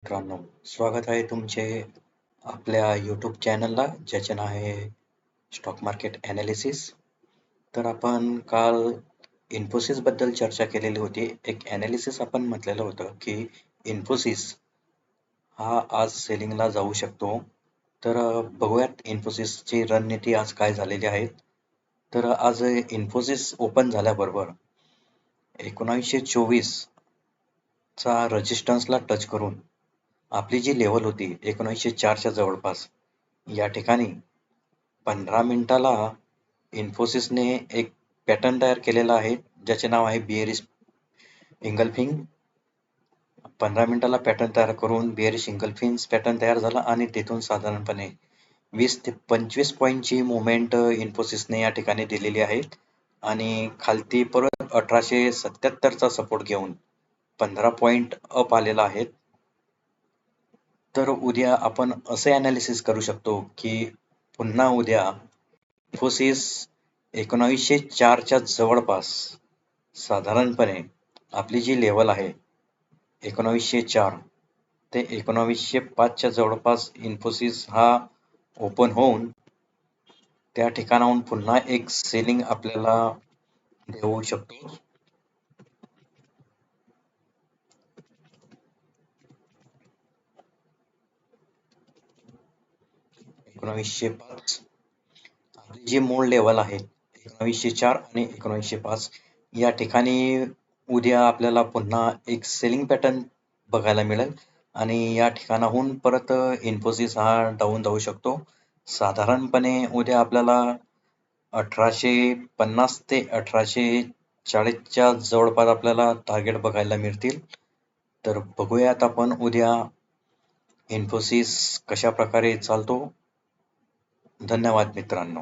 मित्रांनो, स्वागत आहे तुमचे आपल्या यूट्यूब चॅनलला ज्याचे नाव आहे स्टॉक मार्केट ॲनालिसिस. तर आपण काल इन्फोसिस बद्दल चर्चा केलेली होती. एक ॲनालिसिस आपण म्हटलेलं होतं की इन्फोसिस हा आज सेलिंगला जाऊ शकतो. तर बघूयात इन्फोसिसची रणनीती आज काय झालेली आहे. तर आज इन्फोसिस ओपन झाल्याबरोबर 1924 चा रेजिस्टन्सला टच करून आपली जी लेवल होती 1904च्या जवळपास, या ठिकाणी 15 मिनिटाला इन्फोसिसने एक पॅटर्न तयार केलेला आहे, ज्याचे नाव आहे बिअरिश इंगल्फिंग. 15 मिनिटाला पॅटर्न तयार करून बिअरिश इंगल्फिंग पॅटर्न तयार झाला आणि तिथून साधारणपणे 20 ते 25 पॉईंटची मुवमेंट इन्फोसिसने या ठिकाणी दिलेली आहे आणि खालती परत 1877चा सपोर्ट घेऊन 15 पॉईंट अप आलेला आहे. तर उद्या आपण असे ॲनालिसिस करू शकतो की पुन्हा उद्या इन्फोसिस 1904च्या जवळपास साधारणपणे आपली जी लेवल आहे 1904 ते 1905च्या जवळपास इन्फोसिस हा ओपन होऊन त्या ठिकाणाहून पुन्हा एक सेलिंग आपल्याला देऊ शकतो. 1905 आपली जी मूळ लेवल आहे 1904 आणि 1905 या ठिकाणी उद्या आपल्याला पुन्हा एक सेलिंग पॅटर्न बघायला मिळेल आणि या ठिकाणाहून परत इन्फोसिस हा डाऊन जाऊ शकतो. साधारणपणे उद्या आपल्याला 1850 ते 1840च्या जवळपास आपल्याला टार्गेट बघायला मिळतील. तर बघूयात आपण उद्या इन्फोसिस कशा प्रकारे चालतो. धन्यवाद मित्रांनो.